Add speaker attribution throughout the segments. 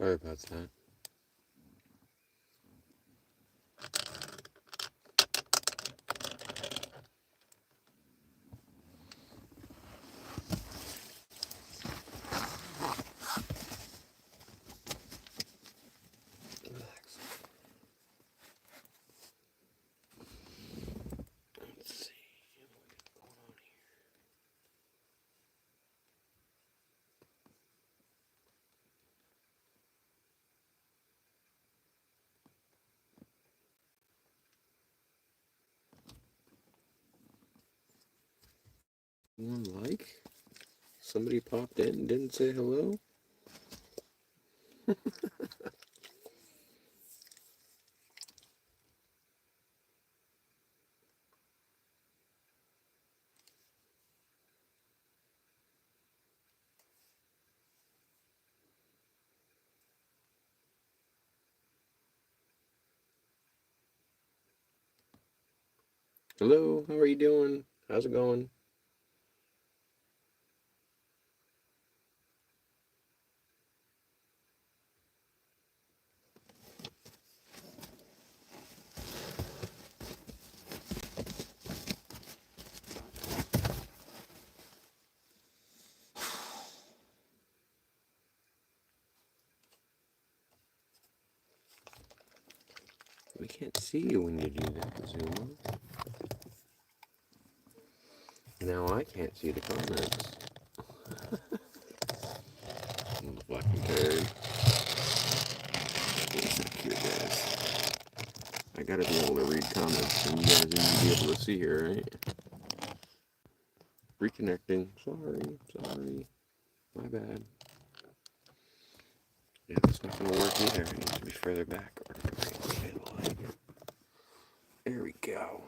Speaker 1: Sorry about that. Relax. Let's see what's going on here. One like? Somebody popped in and didn't say hello? Hello, how are you doing? How's it going? We can't see you when you do that, Zoom. Now I can't see the comments. Fucking turd. Insecure guys. I gotta be able to read comments, and you guys need to be able to see here, right? Reconnecting. Sorry. My bad. Yeah, that's not gonna work either. It needs to be further back. There we go.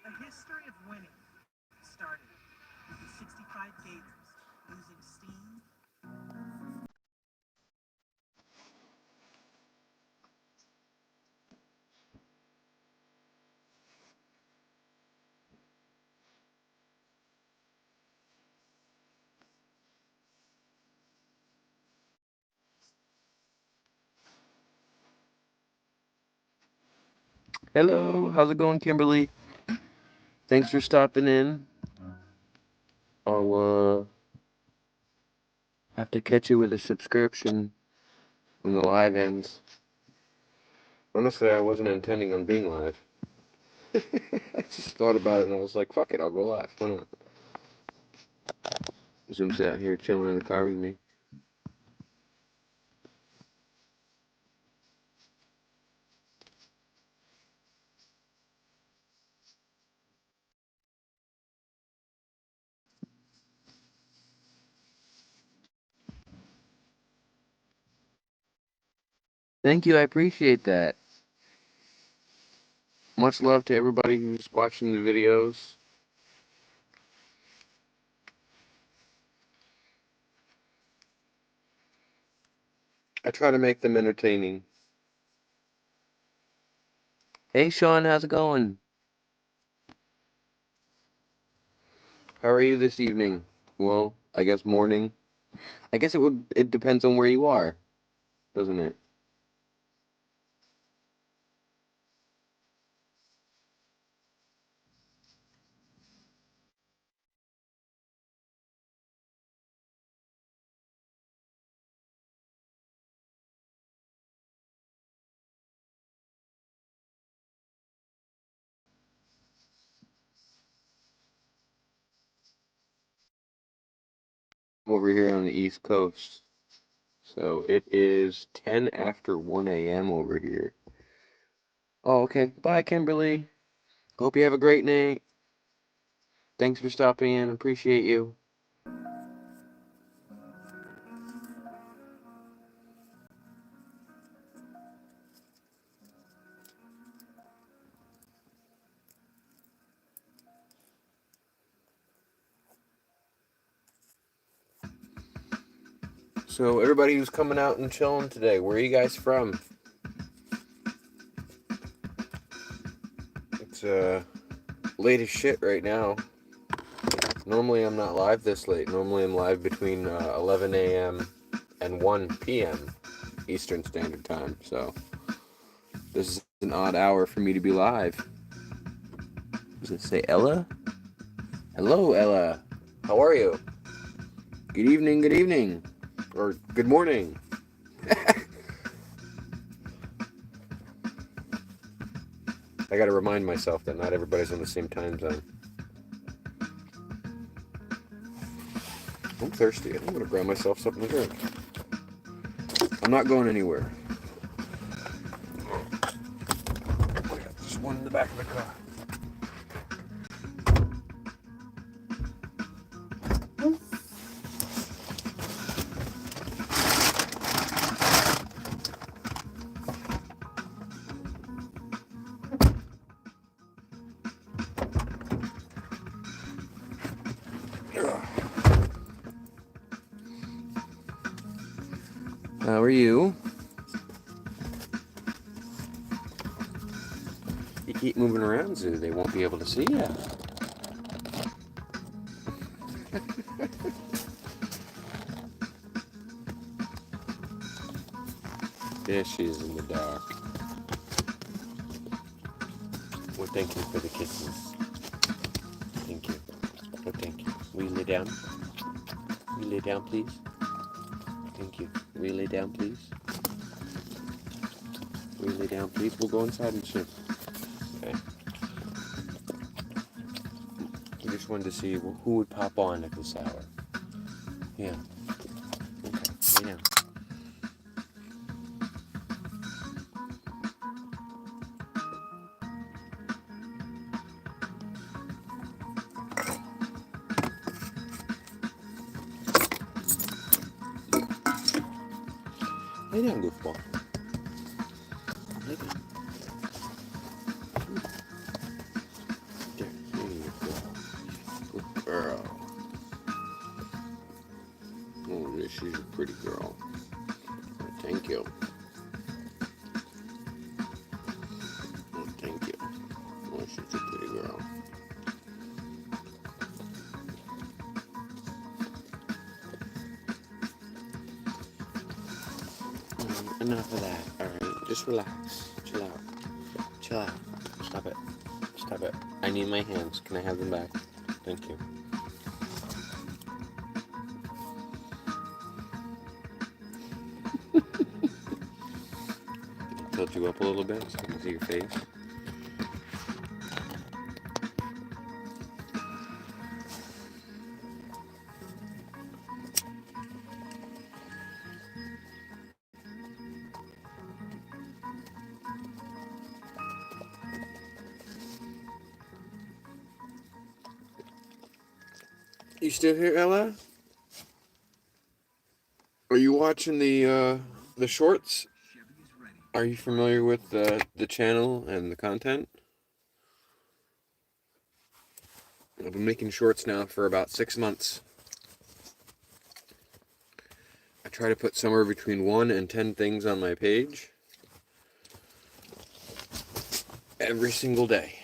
Speaker 2: The history of winning started with the 65 Gators losing steam.
Speaker 1: Hello, how's it going, Kimberly? Thanks for stopping in. I'll have to catch you with a subscription when the live ends. Honestly, I wasn't intending on being live. I just thought about it and I was like, fuck it, I'll go live. Why not? Zoom's out here chilling in the car with me. Thank you, I appreciate that. Much love to everybody who's watching the videos. I try to make them entertaining. Hey Sean, how's it going? How are you this evening? Well, I guess morning. I guess it depends on where you are, doesn't it? I'm over here on the East Coast. So it is 10 after 1 a.m. over here. Oh, okay. Bye, Kimberly. Hope you have a great night. Thanks for stopping in. Appreciate you. So everybody who's coming out and chilling today, where are you guys from? It's late as shit right now. Normally I'm not live this late. Normally I'm live between 11 a.m. and 1 p.m. Eastern Standard Time. So this is an odd hour for me to be live. Does it say Ella? Hello, Ella. How are you? Good evening, good evening. Or good morning. I gotta remind myself that not everybody's on the same time zone. I'm thirsty. I'm gonna grab myself something to drink. I'm not going anywhere. Just one in the back of the car. How are you? You keep moving around, Zoo. They won't be able to see you. There she is in the dark. Well, thank you for the kisses. Thank you. Oh, thank you. Will you lay down? Will you lay down, please? Thank you. Will you lay down, please? Will you lay down, please? We'll go inside and sleep. Okay. We just wanted to see who would pop on at this hour. Yeah. Okay. Lay down. Lay down, goofball. Lay down. There. There you go. Good girl. Oh, yeah, she's a pretty girl. Thank you. Oh, thank you. Oh, she's a pretty girl. Enough of that, alright? Just relax. Chill out. Chill out. Stop it. Stop it. I need my hands. Can I have them back? Thank you. Tilt you up a little bit so I can see your face. You still here, Ella? Are you watching the shorts? Are you familiar with the channel and the content? I've been making shorts now for about 6 months. I try to put somewhere between 1 and 10 things on my page every single day.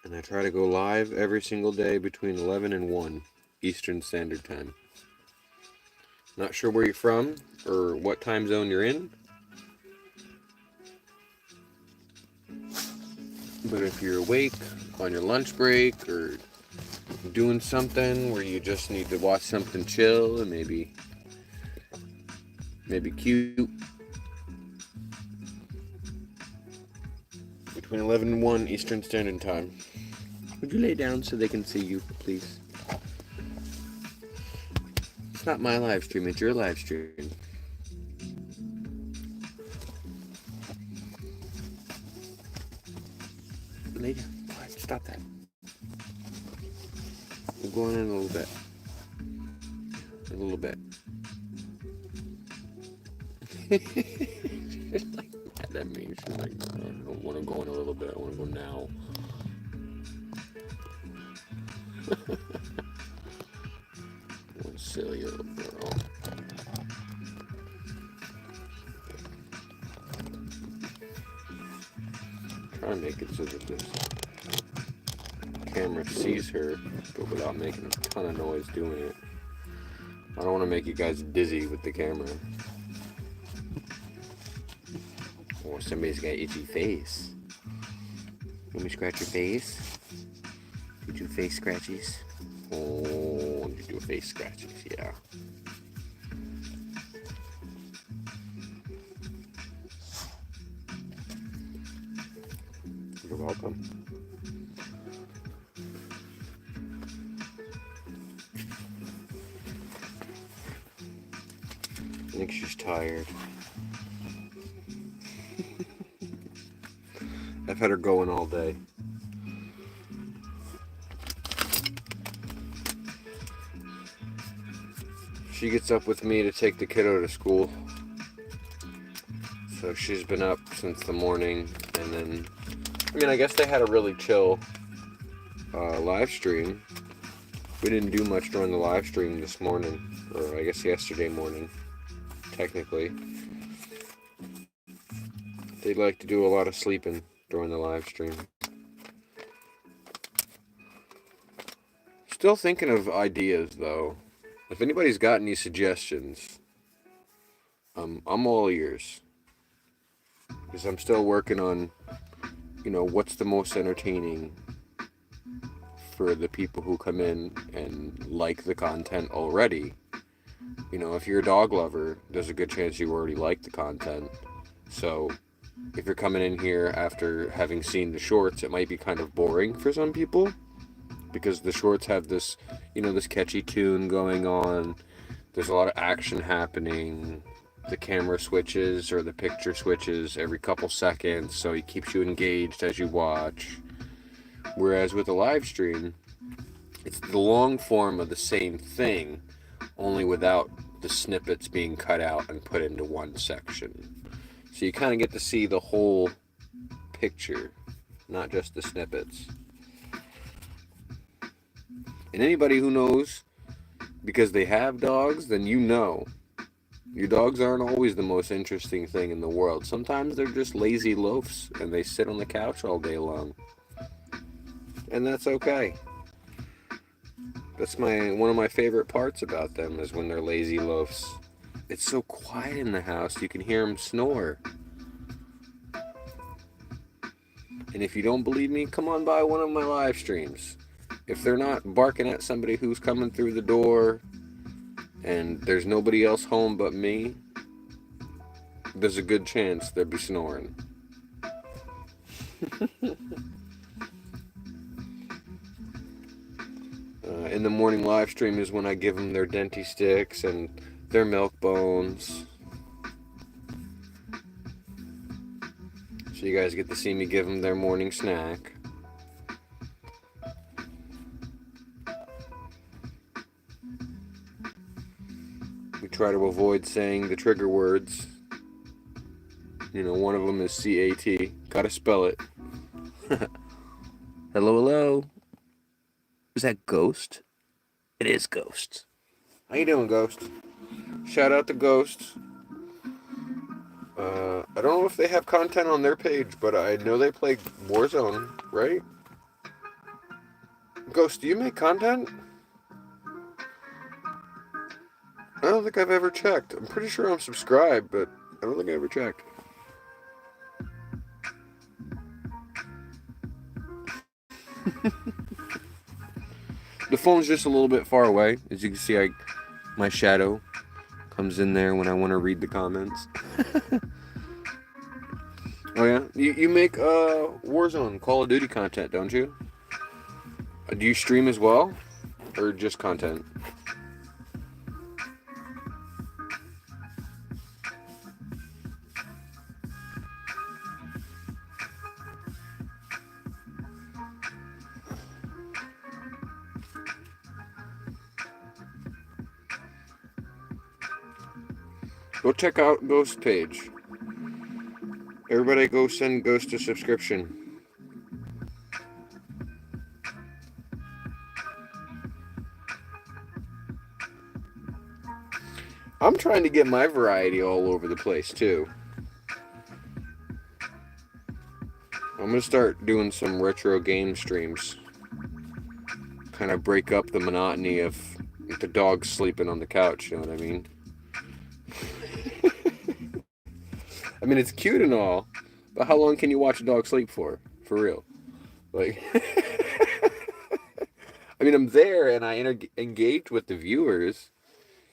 Speaker 1: And I try to go live every single day between 11 and 1 Eastern Standard Time. Not sure where you're from or what time zone you're in, but if you're awake on your lunch break or doing something where you just need to watch something chill and maybe cute, between 11 and 1 Eastern Standard Time. Would you lay down so they can see you, please? It's not my live stream, it's your live stream. Lay down. All right, stop that. We're going in a little bit. A little bit. She's like mad at me. She's like, I don't want to go in a little bit. I want to go now. What a silly little girl. Try and make it so that this camera sees her, but without making a ton of noise doing it. I don't want to make you guys dizzy with the camera. Or somebody's got an itchy face. Let me scratch your face. You do face scratchies. Oh, you do face scratchies, yeah. You're welcome. I think she's tired. I've had her going all day. She gets up with me to take the kiddo to school. So she's been up since the morning, and then, I guess they had a really chill live stream. We didn't do much during the live stream this morning, or I guess yesterday morning, technically. They'd like to do a lot of sleeping during the live stream. Still thinking of ideas, though. If anybody's got any suggestions, I'm all ears. Because I'm still working on, what's the most entertaining for the people who come in and like the content already. If you're a dog lover, there's a good chance you already like the content. So if you're coming in here after having seen the shorts, it might be kind of boring for some people. Because the shorts have this, this catchy tune going on. There's a lot of action happening. The camera switches or the picture switches every couple seconds, so it keeps you engaged as you watch. Whereas with a live stream, it's the long form of the same thing, only without the snippets being cut out and put into one section. So you kind of get to see the whole picture, not just the snippets. And anybody who knows, because they have dogs, then your dogs aren't always the most interesting thing in the world. Sometimes they're just lazy loafs and they sit on the couch all day long. And that's okay. That's one of my favorite parts about them is when they're lazy loafs. It's so quiet in the house, you can hear them snore. And if you don't believe me, come on by one of my live streams. If they're not barking at somebody who's coming through the door and there's nobody else home but me, there's a good chance they'll be snoring. In the morning live stream is when I give them their Denti sticks and their milk bones. So you guys get to see me give them their morning snack. We try to avoid saying the trigger words. One of them is C-A-T. Gotta spell it. Hello? Is that Ghost? It is Ghost. How you doing, Ghost? Shout out to Ghost. I don't know if they have content on their page, but I know they play Warzone, right? Ghost, do you make content? I don't think I've ever checked. I'm pretty sure I'm subscribed, but I don't think I ever checked. The phone's just a little bit far away. As you can see, my shadow comes in there when I want to read the comments. Oh yeah? You make Warzone, Call of Duty content, don't you? Do you stream as well? Or just content? Go check out Ghost's page. Everybody go send Ghost a subscription. I'm trying to get my variety all over the place too. I'm gonna start doing some retro game streams. Kind of break up the monotony of the dog sleeping on the couch. You know what I mean? I mean, it's cute and all, but how long can you watch a dog sleep for? For real? Like, I mean, I'm there and I engage with the viewers.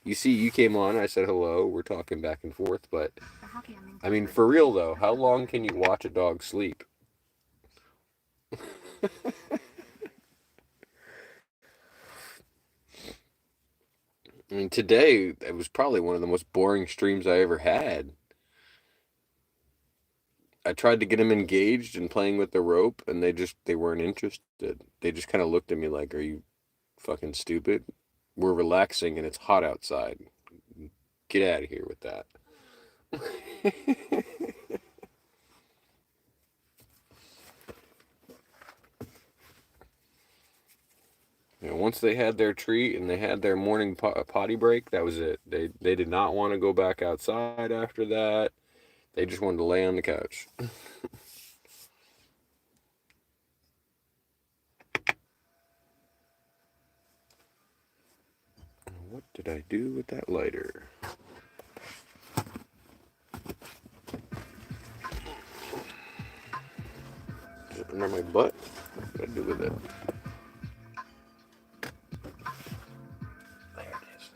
Speaker 1: You see, you came on, I said hello, we're talking back and forth, but I mean, for real though, how long can you watch a dog sleep? I mean, today it was probably one of the most boring streams I ever had. I tried to get them engaged and playing with the rope, and they weren't interested. They just kind of looked at me like, "Are you fucking stupid? We're relaxing and it's hot outside. Get out of here with that." You know, once they had their treat and they had their morning potty break, that was it. They did not want to go back outside after that. They just wanted to lay on the couch. What did I do with that lighter? Is it under my butt? What did I do with it? There it is.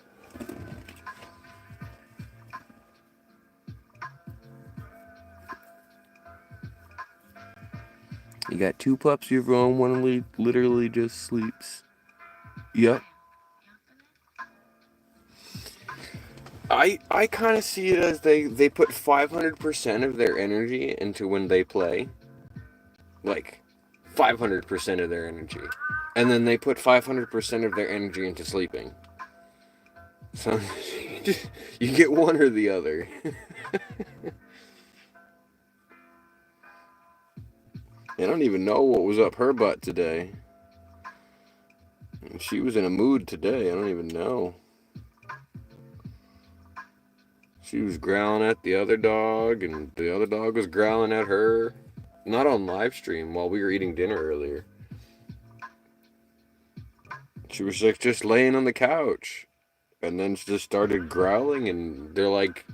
Speaker 1: You got two pups of your own, one literally just sleeps. Yep. I kind of see it as they put 500% of their energy into when they play. Like 500% of their energy. And then they put 500% of their energy into sleeping. So you get one or the other. I don't even know what was up her butt today. She was in a mood today. I don't even know. She was growling at the other dog, and the other dog was growling at her. Not on live stream while we were eating dinner earlier. She was like just laying on the couch, and then she just started growling, and they're like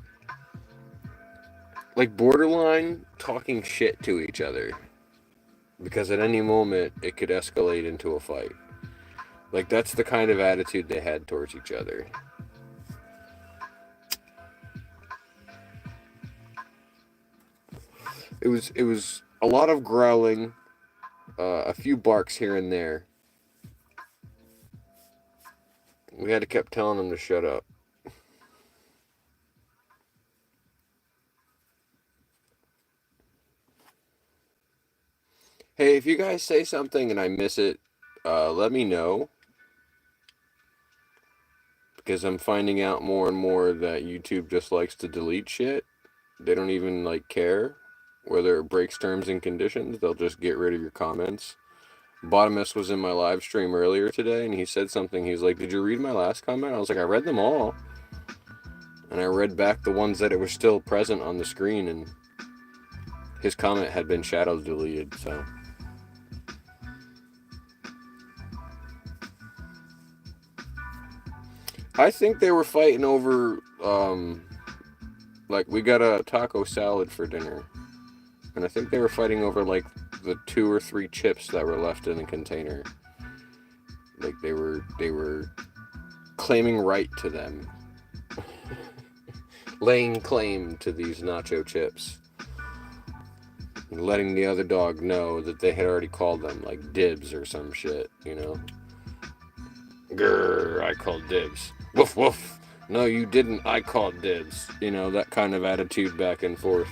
Speaker 1: borderline talking shit to each other, because at any moment it could escalate into a fight. Like that's the kind of attitude they had towards each other. It was a lot of growling, a few barks here and there. We had to keep telling them to shut up. Hey, if you guys say something and I miss it, let me know, because I'm finding out more and more that YouTube just likes to delete shit. They don't even like care whether it breaks terms and conditions. They'll just get rid of your comments. Bottomist was in my live stream earlier today, and he said something. He's like, "Did you read my last comment?" I was like, "I read them all," and I read back the ones that it was still present on the screen, and his comment had been shadow deleted. So I think they were fighting over, like we got a taco salad for dinner, and I think they were fighting over like the 2 or 3 chips that were left in the container. Like they were claiming right to them, laying claim to these nacho chips, and letting the other dog know that they had already called them like dibs or some shit, you know. Grr, I called dibs. Woof woof. No, you didn't. I called dibs. You know, that kind of attitude back and forth.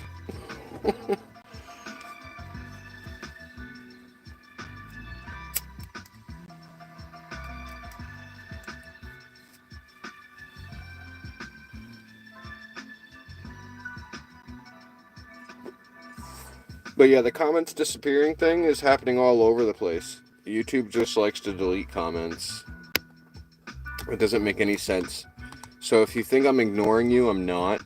Speaker 1: But yeah, the comments disappearing thing is happening all over the place. YouTube just likes to delete comments. It doesn't make any sense. So if you think I'm ignoring you, I'm not.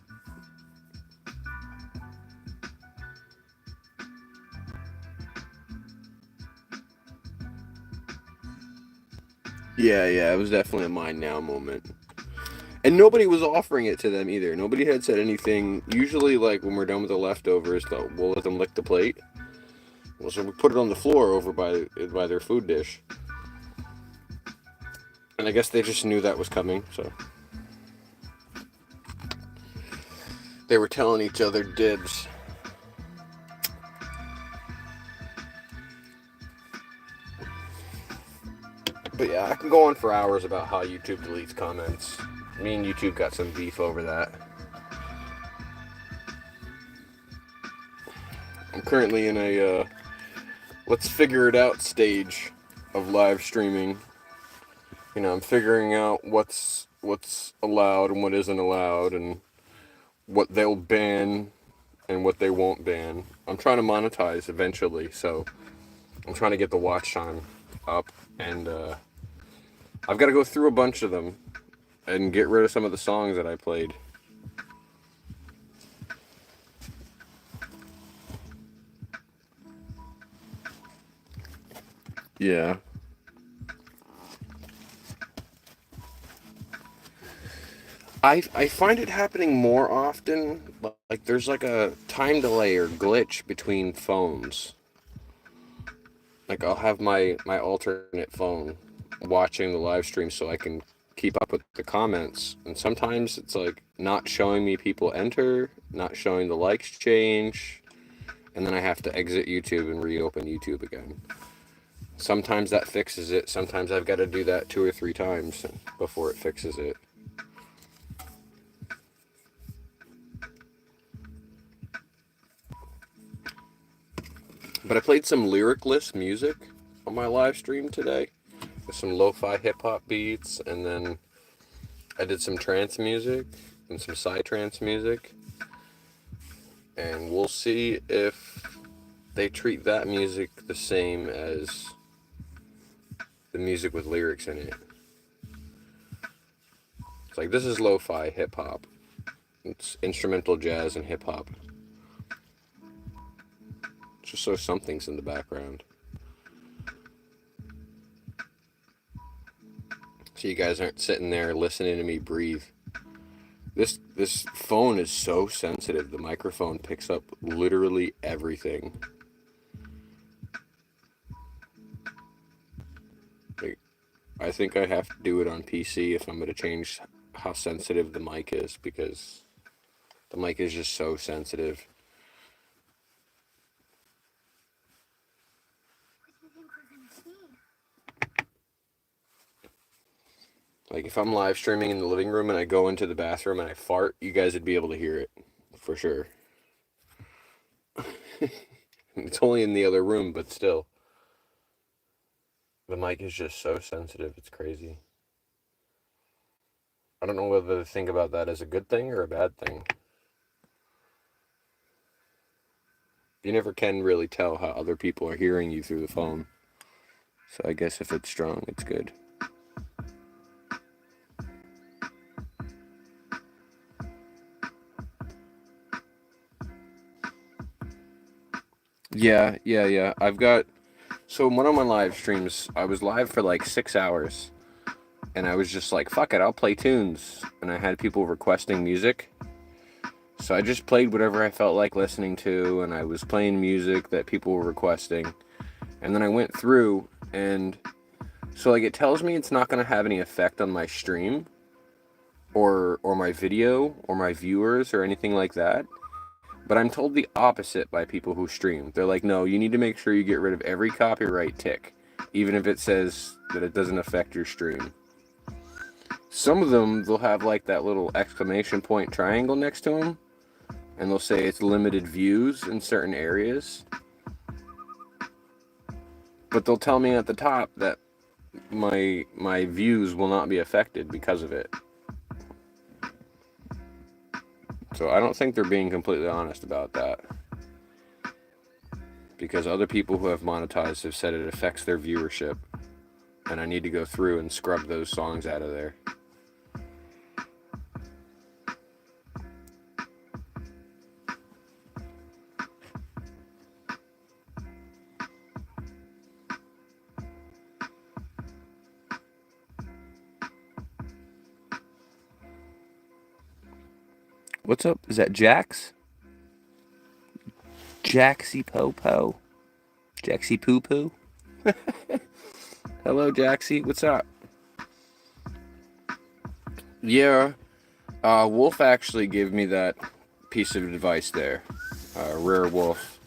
Speaker 1: Yeah, it was definitely a mine now moment. And nobody was offering it to them either. Nobody had said anything. Usually, like when we're done with the leftovers, we'll let them lick the plate. Well, so we put it on the floor over by their food dish, and I guess they just knew that was coming, so they were telling each other dibs. But yeah, I can go on for hours about how YouTube deletes comments. Me and YouTube got some beef over that. I'm currently in a let's figure it out stage of live streaming. I'm figuring out what's allowed and what isn't allowed, and what they'll ban and what they won't ban. I'm trying to monetize eventually, so I'm trying to get the watch time up, and I've got to go through a bunch of them and get rid of some of the songs that I played. Yeah. I find it happening more often. Like there's like a time delay or glitch between phones. Like I'll have my alternate phone watching the live stream so I can keep up with the comments, and sometimes it's like not showing me people enter, not showing the likes change, and then I have to exit YouTube and reopen YouTube again. Sometimes that fixes it. Sometimes I've got to do that 2 or 3 times before it fixes it. But I played some lyricless music on my live stream today. With some lo-fi hip-hop beats, and then I did some trance music and some psytrance music. And we'll see if they treat that music the same as the music with lyrics in it. It's like, this is lo-fi hip-hop. It's instrumental jazz and hip-hop. Just so something's in the background. So you guys aren't sitting there listening to me breathe. This phone is so sensitive. The microphone picks up literally everything. Like, I think I have to do it on PC if I'm going to change how sensitive the mic is, because the mic is just so sensitive. Like if I'm live streaming in the living room and I go into the bathroom and I fart, you guys would be able to hear it for sure. It's only in the other room, but still. The mic is just so sensitive, it's crazy. I don't know whether to think about that as a good thing or a bad thing. You never can really tell how other people are hearing you through the phone. So I guess if it's strong, it's good. Yeah. I've got. So one of my live streams, I was live for like 6 hours. And I was just like, fuck it, I'll play tunes. And I had people requesting music. So I just played whatever I felt like listening to. And I was playing music that people were requesting. And then I went through, and so like it tells me it's not going to have any effect on my stream or my video or my viewers or anything like that. But I'm told the opposite by people who stream. They're like, no, you need to make sure you get rid of every copyright tick, even if it says that it doesn't affect your stream. Some of them, they'll have like that little exclamation point triangle next to them, and they'll say it's limited views in certain areas. But they'll tell me at the top that my views will not be affected because of it. So I don't think they're being completely honest about that. Because other people who have monetized have said it affects their viewership. And I need to go through and scrub those songs out of there. What's up? Is that Jax? Jaxie Popo? Jaxie Poo Poo? Hello, Jaxie. What's up? Yeah, Wolf actually gave me that piece of advice there. Rare Wolf.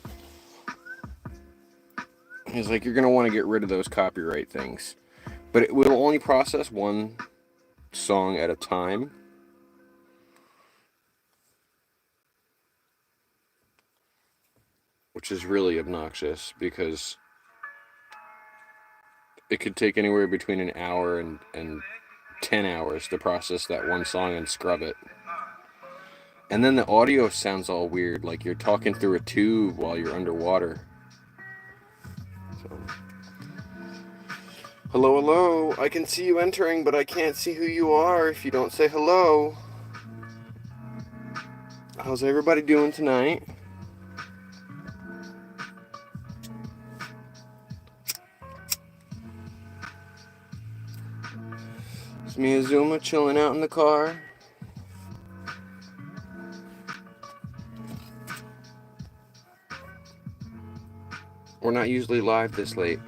Speaker 1: He's like, you're going to want to get rid of those copyright things. But it will only process one song at a time. Which is really obnoxious because it could take anywhere between an hour and 10 hours to process that one song and scrub it. And then the audio sounds all weird, like you're talking through a tube while you're underwater. So, hello, hello. I can see you entering, but I can't see who you are if you don't say hello. How's everybody doing tonight? It's me, Azuma, chilling out in the car. We're not usually live this late.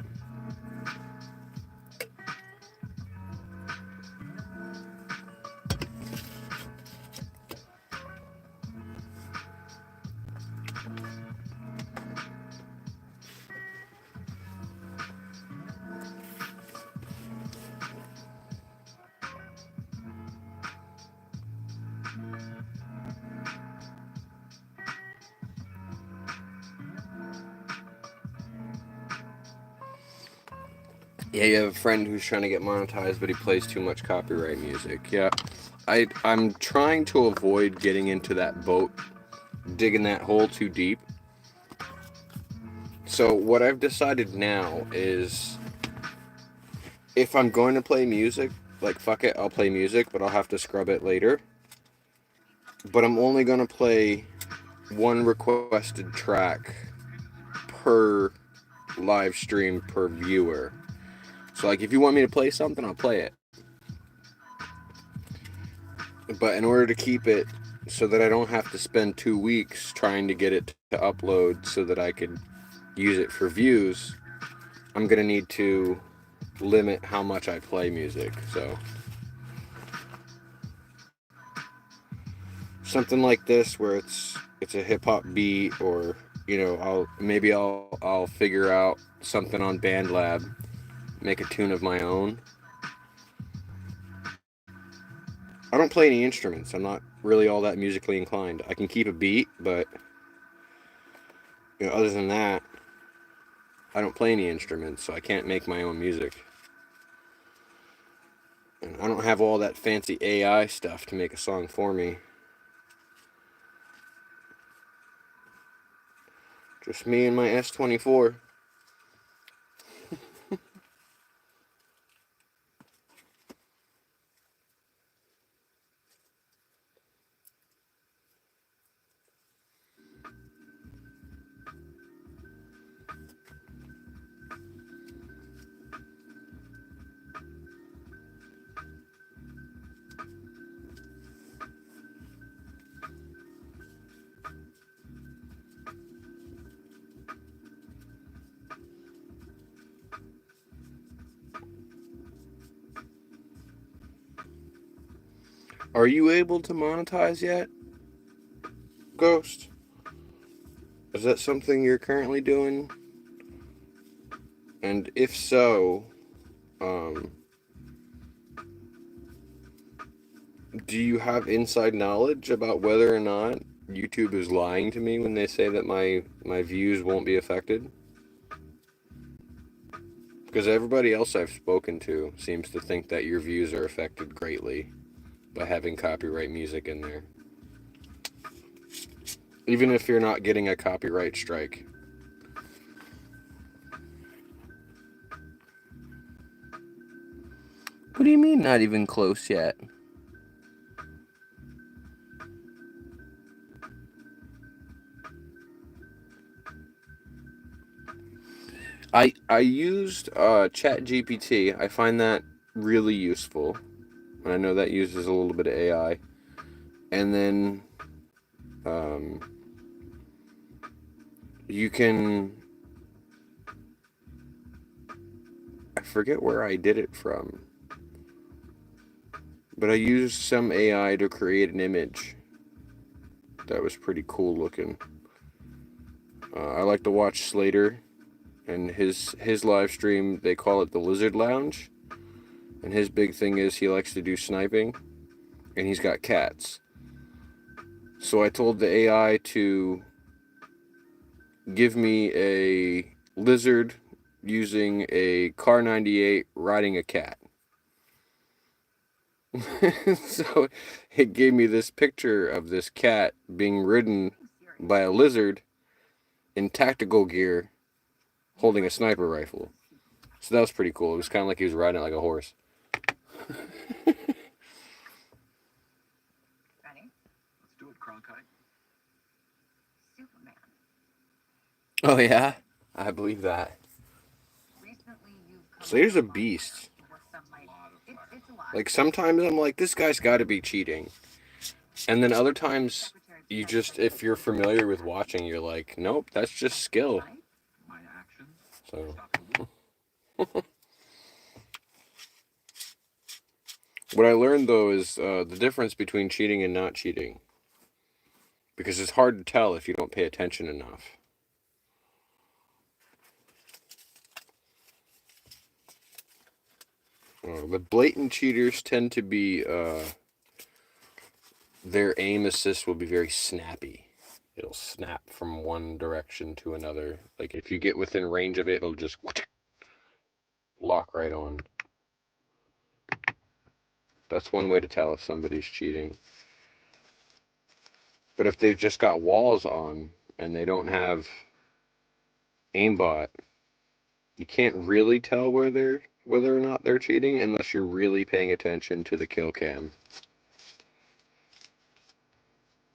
Speaker 1: Yeah, you have a friend who's trying to get monetized, but he plays too much copyright music. Yeah, I'm trying to avoid getting into that boat, digging that hole too deep. So what I've decided now is, if I'm going to play music, like fuck it, I'll play music, but I'll have to scrub it later. But I'm only gonna play one requested track per live stream per viewer. So like if you want me to play something, I'll play it. But in order to keep it so that I don't have to spend 2 weeks trying to get it to upload so that I could use it for views, I'm gonna need to limit how much I play music. So something like this where it's a hip hop beat, or I'll figure out something on BandLab, make a tune of my own. I don't play any instruments. I'm not really all that musically inclined. I can keep a beat, but other than that, I don't play any instruments, so I can't make my own music. And I don't have all that fancy AI stuff to make a song for me. Just me and my S24. Are you able to monetize yet, Ghost? Is that something you're currently doing? And if so, um, do you have inside knowledge about whether or not YouTube is lying to me when they say that my views won't be affected? Because everybody else I've spoken to seems to think that your views are affected greatly by having copyright music in there. Even if you're not getting a copyright strike. What do you mean not even close yet? I used ChatGPT. I find that really useful. I know that uses a little bit of AI. And then Um, you can. I forget where I did it from, but I used some AI to create an image that was pretty cool looking. I like to watch Slater and his live stream. They call it the Lizard Lounge, and his big thing is he likes to do sniping, and he's got cats. So I told the AI to give me a lizard using a Car 98 riding a cat. So it gave me this picture of this cat being ridden by a lizard in tactical gear holding a sniper rifle. So that was pretty cool. It was kind of like he was riding it like a horse.
Speaker 2: Ready? Let's do it, Cronkite. Superman.
Speaker 1: Oh, yeah? I believe that.
Speaker 2: Recently, you've come
Speaker 1: Slater's
Speaker 2: under
Speaker 1: a
Speaker 2: a lot of
Speaker 1: beast.
Speaker 2: fire. What some might. It's a lot.
Speaker 1: Like, sometimes I'm like, this guy's got to be cheating. And then other times, you just, if you're familiar with watching, you're like, nope, that's just skill.
Speaker 2: My actions.
Speaker 1: So, what I learned though is the difference between cheating and not cheating. Because it's hard to tell if you don't pay attention enough. The blatant cheaters tend to be, their aim assist will be very snappy. It'll snap from one direction to another. Like if you get within range of it, it'll just lock right on. That's one way to tell if somebody's cheating. But if they've just got walls on and they don't have aimbot, you can't really tell whether or not they're cheating unless you're really paying attention to the kill cam.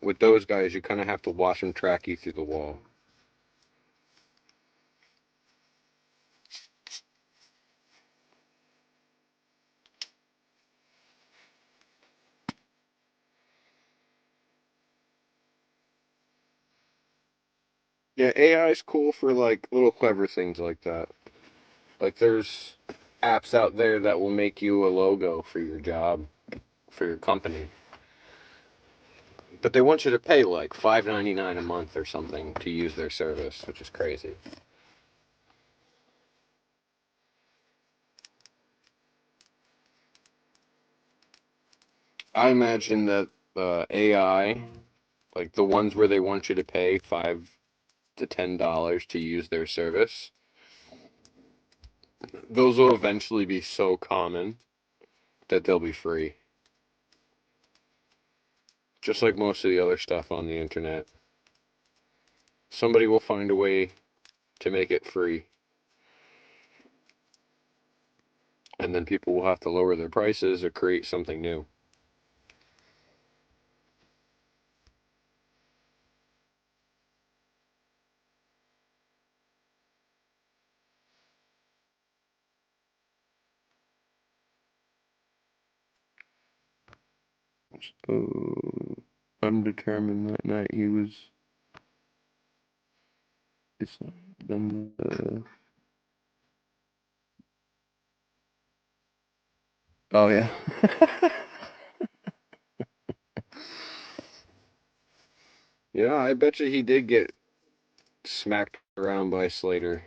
Speaker 1: With those guys, you kind of have to watch them track you through the wall. Yeah, AI is cool for like little clever things like that. Like there's apps out there that will make you a logo for your job, for your company. But they want you to pay like $5.99 a month or something to use their service, which is crazy. I imagine that AI, like the ones where they want you to pay $5 to $10 to use their service, those will eventually be so common that they'll be free. Just like most of the other stuff on the internet. Somebody will find a way to make it free. And then people will have to lower their prices or create something new. So, undetermined that night he was. It's then Oh yeah. Yeah, I bet you he did get smacked around by Slater.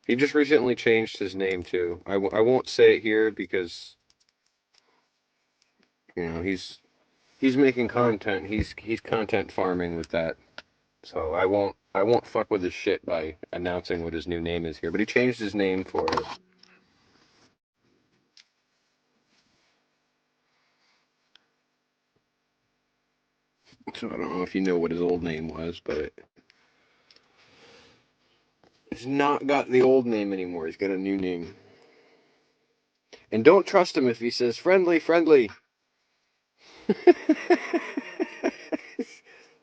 Speaker 1: He just recently changed his name too. I won't say it here because he's making content. He's content farming with that. So I won't fuck with his shit by announcing what his new name is here. But he changed his name for it. So I don't know if you know what his old name was, but he's not got the old name anymore. He's got a new name. And don't trust him if he says friendly, friendly.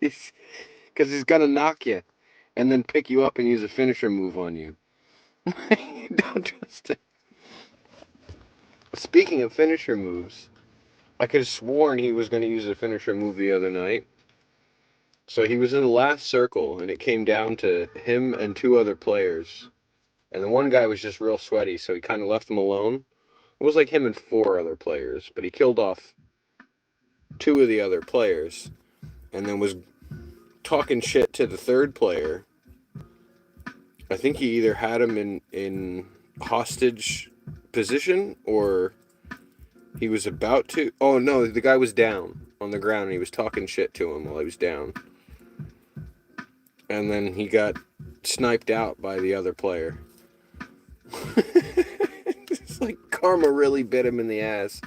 Speaker 1: He's because he's gonna knock you and then pick you up and use a finisher move on you. Don't trust him. Speaking of finisher moves, I could have sworn he was going to use a finisher move the other night. So he was in the last circle, and it came down to him and two other players. And the one guy was just real sweaty, so he kind of left him alone. It was like him and four other players, but he killed off two of the other players, and then was talking shit to the third player. I think he either had him in hostage position or he was about to. Oh no, the guy was down on the ground and he was talking shit to him while he was down. And then he got sniped out by the other player. It's like karma really bit him in the ass.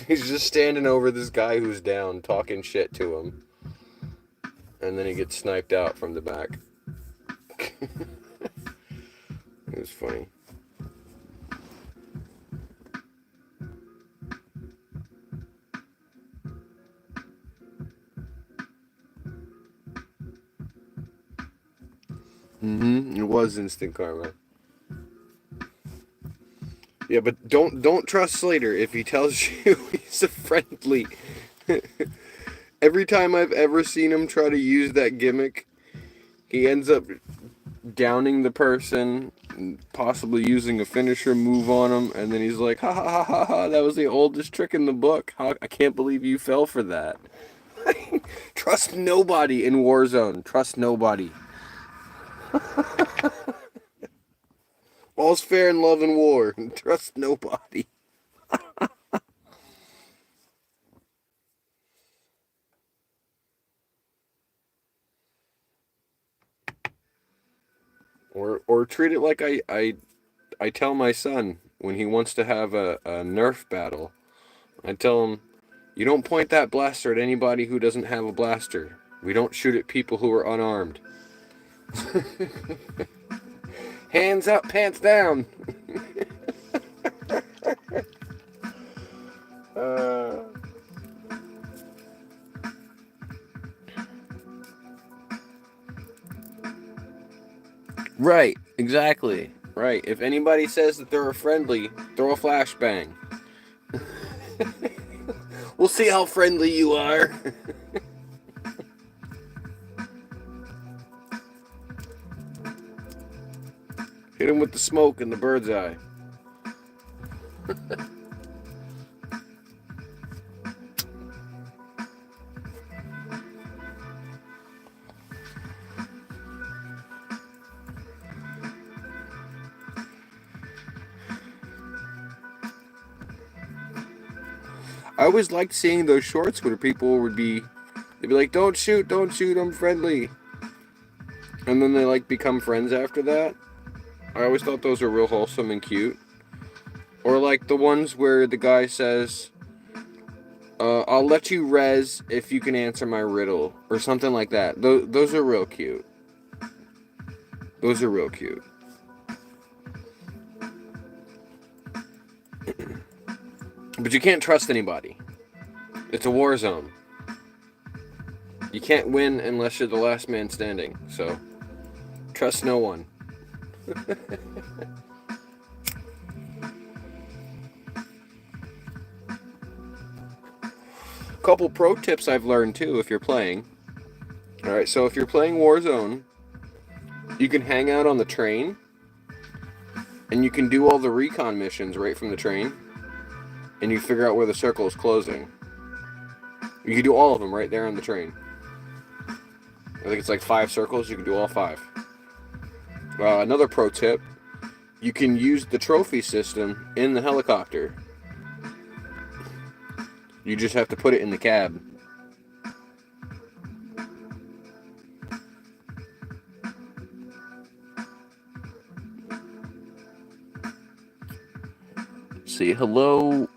Speaker 1: He's just standing over this guy who's down, talking shit to him. And then he gets sniped out from the back. It was funny. It was instant karma. Yeah, but don't trust Slater if he tells you he's a friendly. Every time I've ever seen him try to use that gimmick, he ends up downing the person, possibly using a finisher move on him, and then he's like, ha ha ha ha ha, that was the oldest trick in the book. I can't believe you fell for that. Trust nobody in Warzone. Trust nobody. All's fair in love and war. Trust nobody. Or treat it like I tell my son when he wants to have a Nerf battle. I tell him, you don't point that blaster at anybody who doesn't have a blaster. We don't shoot at people who are unarmed. Hands up, pants down. uh, right, exactly. Right. If anybody says that they're a friendly, throw a flashbang. We'll see how friendly you are. Hit him with the smoke and the bird's eye. I always liked seeing those shorts where people they'd be like, don't shoot, I'm friendly. And then they like become friends after that. I always thought those were real wholesome and cute. Or like the ones where the guy says, I'll let you res if you can answer my riddle. Or something like that. Those are real cute. Those are real cute. But you can't trust anybody. It's a war zone. You can't win unless you're the last man standing. So, trust no one. Couple pro tips I've learned too if you're playing. Alright, so if you're playing Warzone, you can hang out on the train and you can do all the recon missions right from the train and you figure out where the circle is closing. You can do all of them right there on the train. I think it's like 5 circles, you can do all 5. Another pro tip, you can use the trophy system in the helicopter. You just have to put it in the cab. Say hello,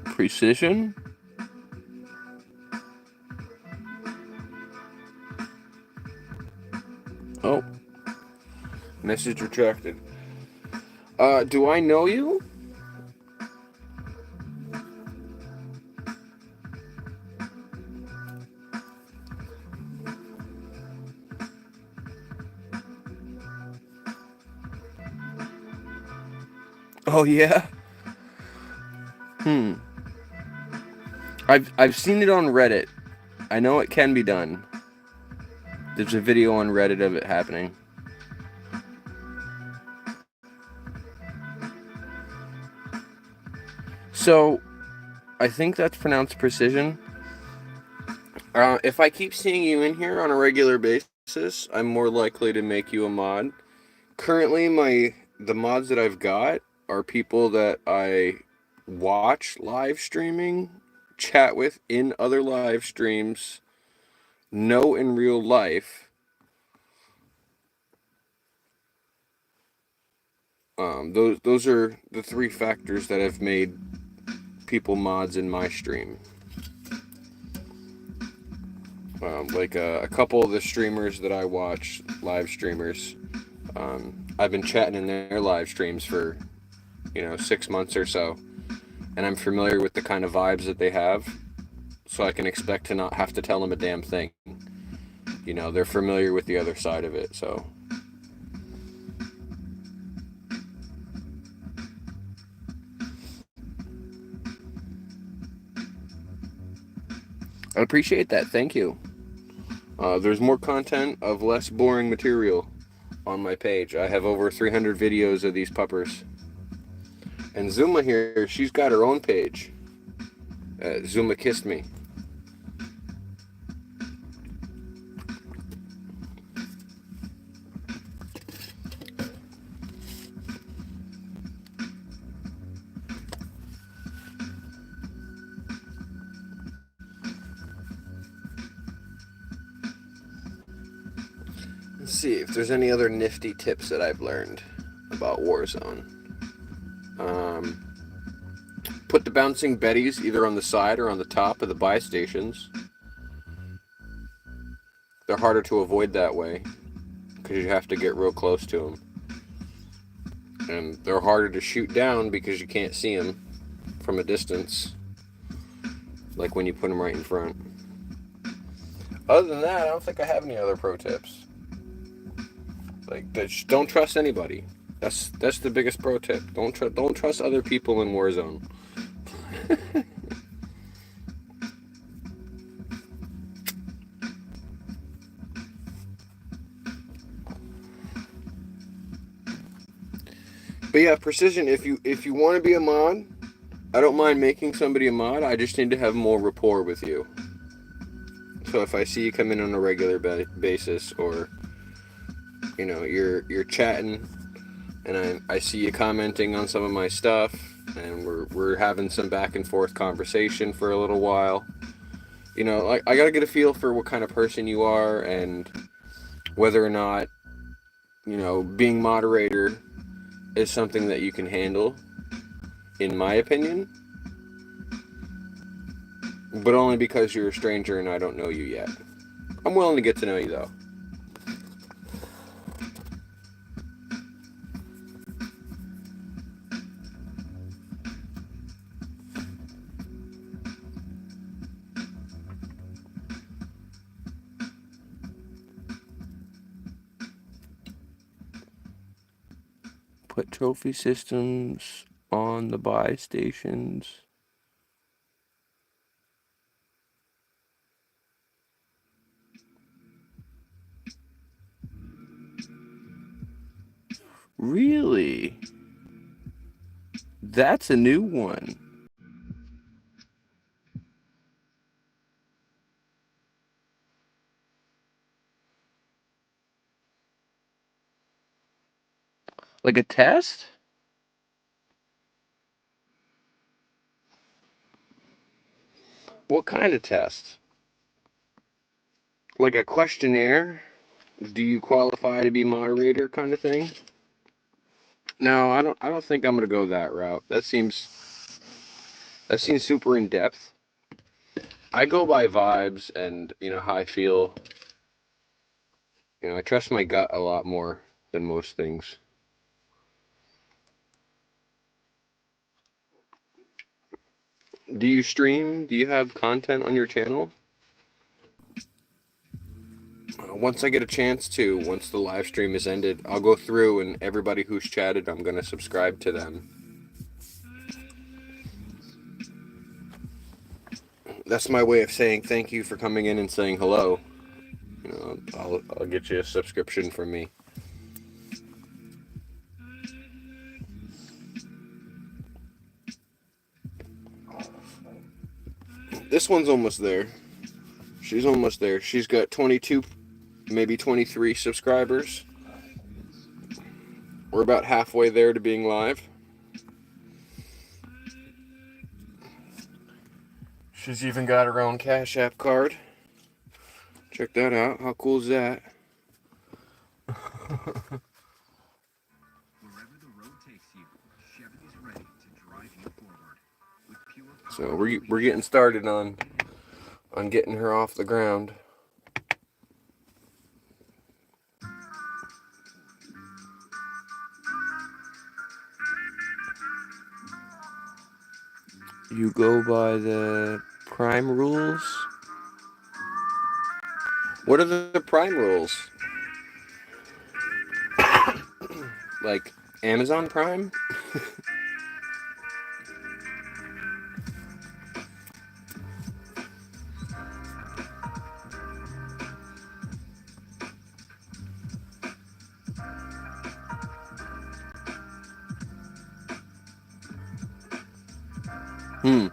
Speaker 1: precision? Oh. Message retracted. Do I know you? Oh, yeah? Hmm. I've seen it on Reddit. I know it can be done. There's a video on Reddit of it happening. So I think that's pronounced precision. If I keep seeing you in here on a regular basis, I'm more likely to make you a mod. Currently, the mods that I've got are people that I watch live streaming, chat with in other live streams, know in real life. Those are the three factors that have made people mods in my stream. Like a couple of the streamers that I watch, live streamers, I've been chatting in their live streams for 6 months or so, and I'm familiar with the kind of vibes that they have, so I can expect to not have to tell them a damn thing. They're familiar with the other side of it, so. I appreciate that. Thank you. There's more content of less boring material on my page. I have over 300 videos of these puppers. And Zuma here, she's got her own page. Zuma kissed me. Let's see if there's any other nifty tips that I've learned about Warzone. Put the bouncing betties either on the side or on the top of the buy stations. They're harder to avoid that way because you have to get real close to them. And they're harder to shoot down because you can't see them from a distance, like when you put them right in front. Other than that, I don't think I have any other pro tips. Like, don't trust anybody. That's the biggest pro tip. Don't trust other people in Warzone. But yeah, precision. If you want to be a mod, I don't mind making somebody a mod. I just need to have more rapport with you. So if I see you come in on a regular basis, or you're chatting, and I see you commenting on some of my stuff, and we're having some back and forth conversation for a little while. I gotta get a feel for what kind of person you are, and whether or not being moderator is something that you can handle. In my opinion, but only because you're a stranger and I don't know you yet. I'm willing to get to know you though. Put trophy systems on the buy stations. Really? That's a new one. Like a test? What kind of test? Like a questionnaire? Do you qualify to be moderator kind of thing? No, I don't think I'm gonna go that route. That seems super in depth. I go by vibes and how I feel. I trust my gut a lot more than most things. Do you stream? Do you have content on your channel? Once I get a chance to, once the live stream is ended, I'll go through and everybody who's chatted, I'm gonna subscribe to them. that's my way of saying thank you for coming in and saying hello. I'll get you a subscription from me. This one's almost there. She's almost there. She's got 22, maybe 23 subscribers. We're about halfway there to being live. She's even got her own Cash App card. Check that out. How cool is that?
Speaker 2: Wherever the road takes you, Chevy is ready to drive you forward. With pure power.
Speaker 1: So we're getting started on getting her off the ground. You go by the Prime rules? What are the Prime rules? Like Amazon Prime? Hmm.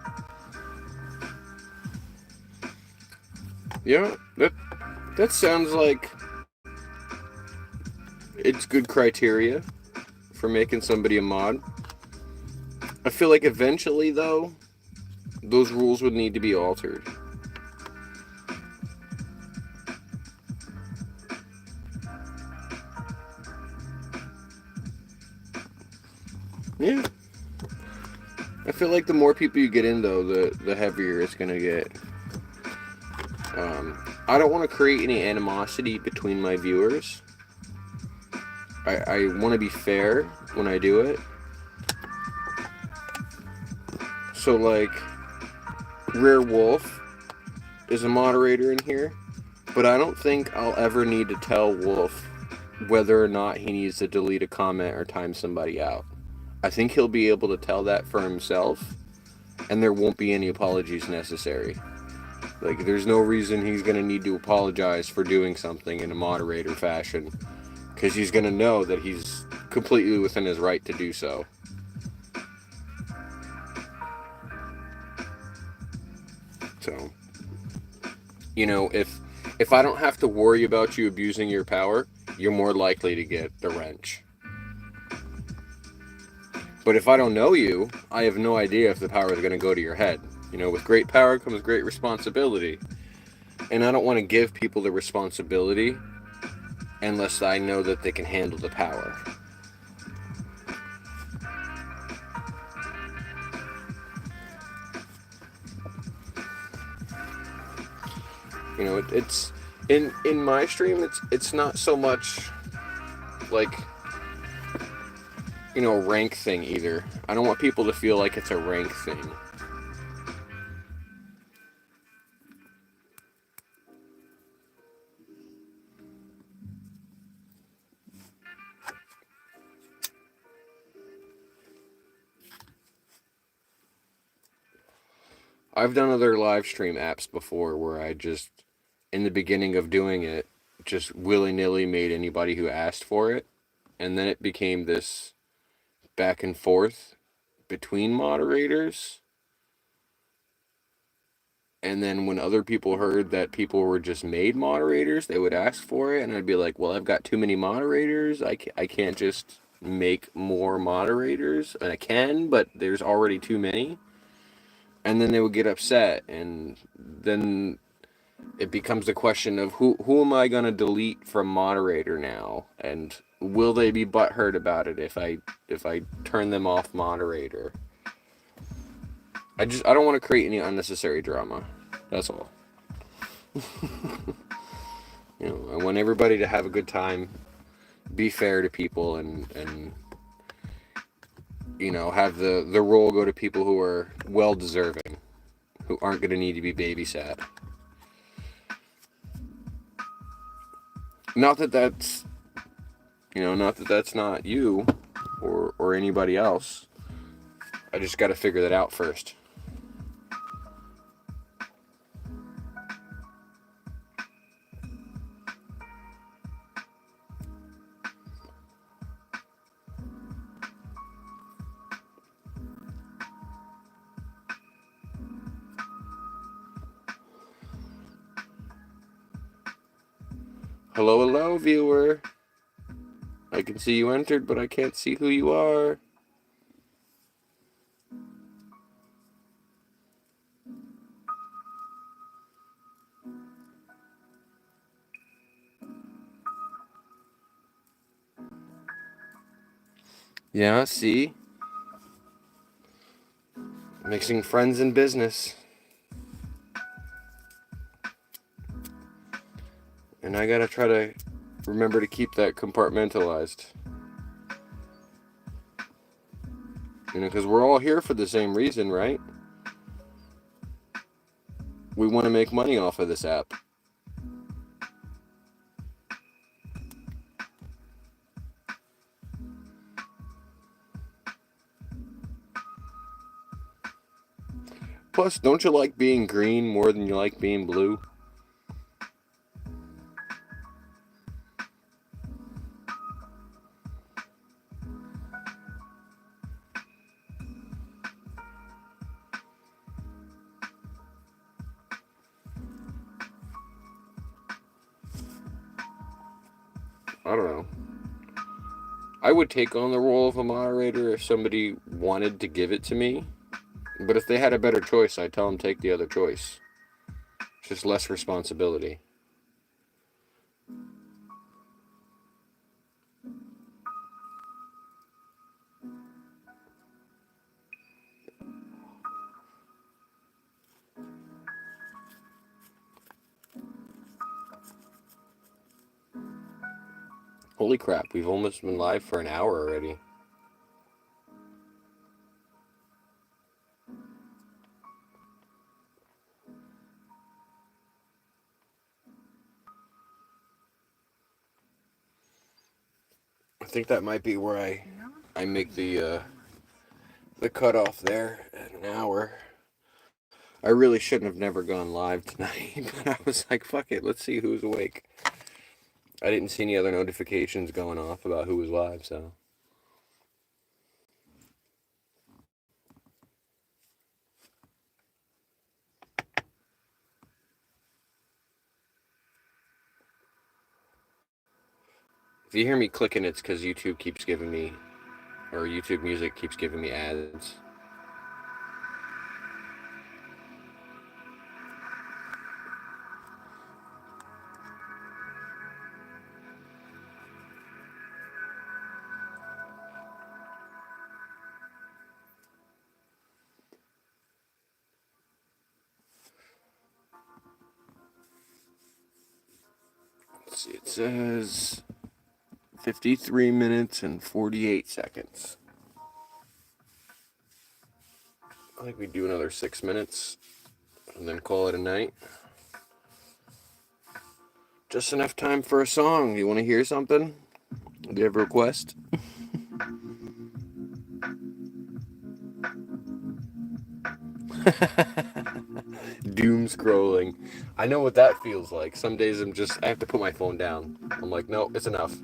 Speaker 1: Yeah, that sounds like it's good criteria for making somebody a mod. I feel like eventually, though, those rules would need to be altered. Yeah. I feel like the more people you get in, though, the heavier it's going to get. I don't want to create any animosity between my viewers. I want to be fair when I do it. So, like, Rare Wolf is a moderator in here, but I don't think I'll ever need to tell Wolf whether or not he needs to delete a comment or time somebody out. I think he'll be able to tell that for himself, and there won't be any apologies necessary. Like, there's no reason he's going to need to apologize for doing something in a moderator fashion, because he's going to know that he's completely within his right to do so. So, if I don't have to worry about you abusing your power, you're more likely to get the wrench. But if I don't know you, I have no idea if the power is going to go to your head. With great power comes great responsibility. And I don't want to give people the responsibility unless I know that they can handle the power. It's in my stream. It's not so much like rank thing either. I don't want people to feel like it's a rank thing. I've done other live stream apps before where I just, in the beginning of doing it, just willy nilly made anybody who asked for it, and then it became this back and forth between moderators. And then when other people heard that people were just made moderators, they would ask for it, and I'd be like, well, I've got too many moderators. I can't just make more moderators. And I can, but there's already too many. And then they would get upset, and then it becomes the question of who am I going to delete from moderator now, and will they be butthurt about it if I turn them off moderator? I don't want to create any unnecessary drama. That's all. I want everybody to have a good time, be fair to people, and have the role go to people who are well deserving, who aren't going to need to be babysat. Not that that's not you or anybody else. I just got to figure that out first. Hello, hello, viewer. I can see you entered, but I can't see who you are. Yeah, see? Mixing friends and business. And I gotta try to remember to keep that compartmentalized. Because we're all here for the same reason, right? We want to make money off of this app. Plus, don't you like being green more than you like being blue? I don't know. I would take on the role of a moderator if somebody wanted to give it to me. But if they had a better choice, I'd tell them take the other choice. It's just less responsibility. Holy crap, we've almost been live for an hour already. I think that might be where I make the cutoff there at an hour. I really shouldn't have never gone live tonight, but I was like, fuck it, let's see who's awake. I didn't see any other notifications going off about who was live, so. If you hear me clicking, it's because YouTube keeps giving me, or YouTube Music keeps giving me ads. Let's see, it says 53 minutes and 48 seconds. I think we do another 6 minutes and then call it a night. Just enough time for a song. You want to hear something? Do you have a request? Doom scrolling. I know what that feels like. Some days I have to put my phone down. I'm like, no, it's enough.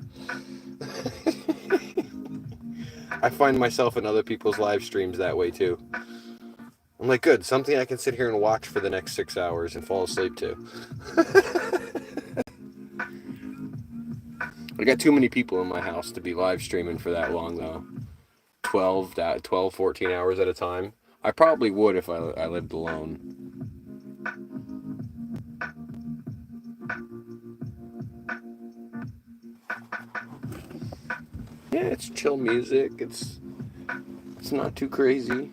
Speaker 1: I find myself in other people's live streams that way too. I'm like, good, something I can sit here and watch for the next 6 hours and fall asleep to. I got too many people in my house to be live streaming for that long though. 12, 14 hours at a time. I probably would if I lived alone. Yeah, it's chill music. It's not too crazy.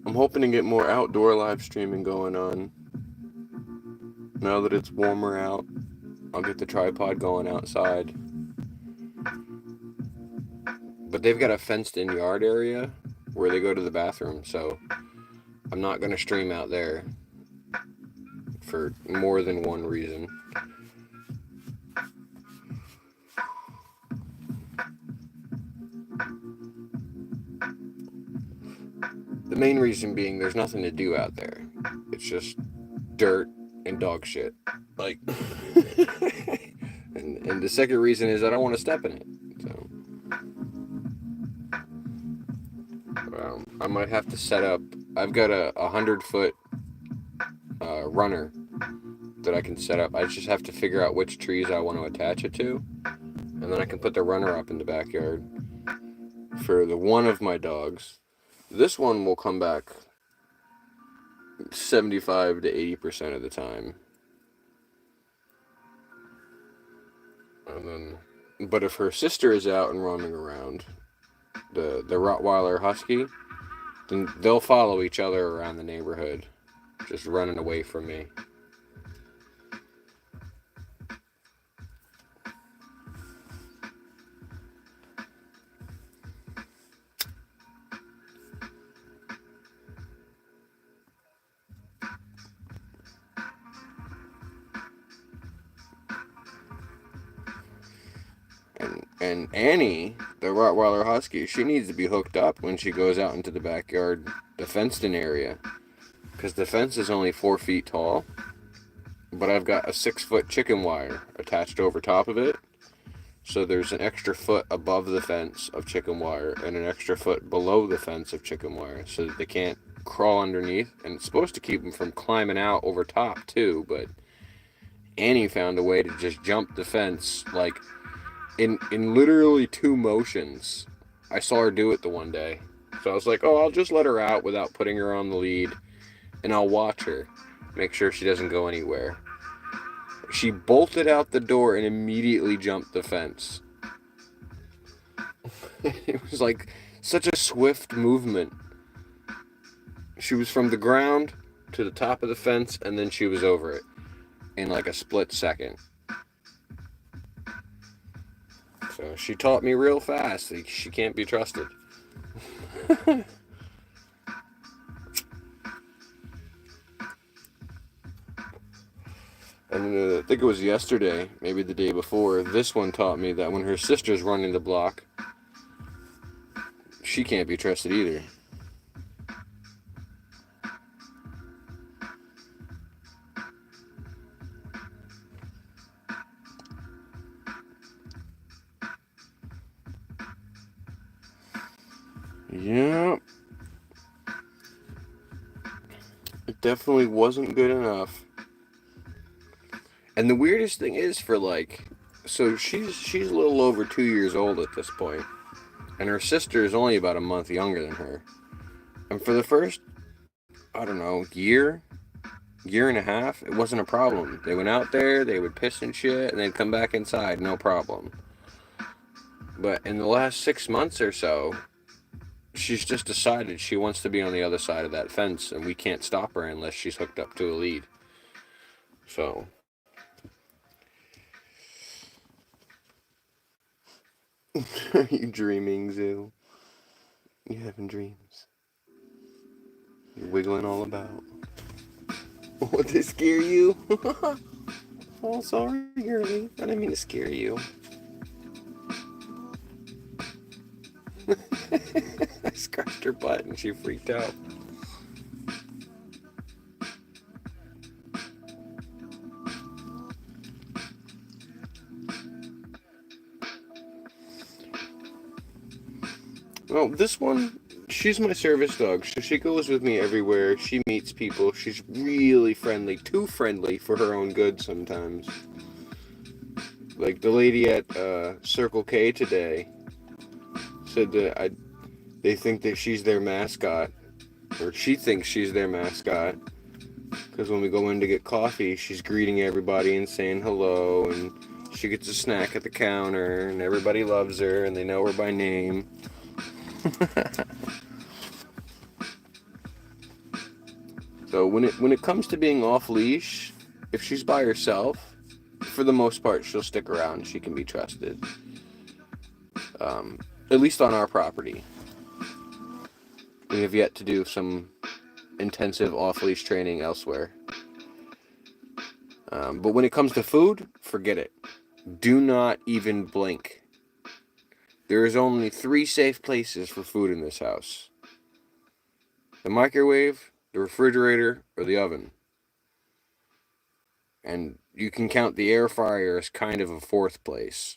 Speaker 1: I'm hoping to get more outdoor live streaming going on. Now that it's warmer out, I'll get the tripod going outside. But they've got a fenced in yard area where they go to the bathroom, so I'm not going to stream out there for more than one reason. The main reason being there's nothing to do out there. It's just dirt and dog shit. Like, and the second reason is I don't want to step in it. So, I might have to set up. I've got a 100-foot runner that I can set up. I just have to figure out which trees I want to attach it to, and then I can put the runner up in the backyard for the one of my dogs. This one will come back 75 to 80% of the time. And then, but if her sister is out and roaming around, the Rottweiler Husky, then they'll follow each other around the neighborhood, just running away from me. And Annie, the Rottweiler Husky, she needs to be hooked up when she goes out into the backyard, the fenced-in area, because the fence is only 4 feet tall. But I've got a 6 foot chicken wire attached over top of it, so there's an extra foot above the fence of chicken wire and an extra foot below the fence of chicken wire, so that they can't crawl underneath. And it's supposed to keep them from climbing out over top too. But Annie found a way to just jump the fence like in literally 2 motions. I saw her do it the one day. So I was like, oh, I'll just let her out without putting her on the lead, and I'll watch her, make sure she doesn't go anywhere. She bolted out the door and immediately jumped the fence. It was like such a swift movement. She was from the ground to the top of the fence, and then she was over it in like a split second. So she taught me real fast. She can't be trusted. And I think it was yesterday, maybe the day before, this one taught me that when her sister's running the block, she can't be trusted either. Yeah, it definitely wasn't good enough. And the weirdest thing is for like, so she's a little over 2 years old at this point, and her sister is only about a month younger than her. And for the first, I don't know, year and a half, it wasn't a problem. They went out there, they would piss and shit, and they'd come back inside, no problem. But in the last 6 months or so, she's just decided she wants to be on the other side of that fence, and we can't stop her unless she's hooked up to a lead. So, are you dreaming, Zoo? You having dreams? You're wiggling all about. What, they scare you? Oh, sorry, girlie. I didn't mean to scare you. I scratched her butt and she freaked out. Well, this one, she's my service dog, so she goes with me everywhere. She meets people. She's really friendly, too friendly for her own good sometimes. Like the lady at Circle K today said that they think that she's their mascot, or she thinks she's their mascot, because when we go in to get coffee, she's greeting everybody and saying hello, and she gets a snack at the counter, and everybody loves her, and they know her by name. So when it comes to being off leash, if she's by herself, for the most part, she'll stick around. She can be trusted. At least on our property. We have yet to do some intensive off-leash training elsewhere. But when it comes to food, forget it. Do not even blink. There is only 3 safe places for food in this house: the microwave, the refrigerator, or the oven. And you can count the air fryer as kind of a 4th place.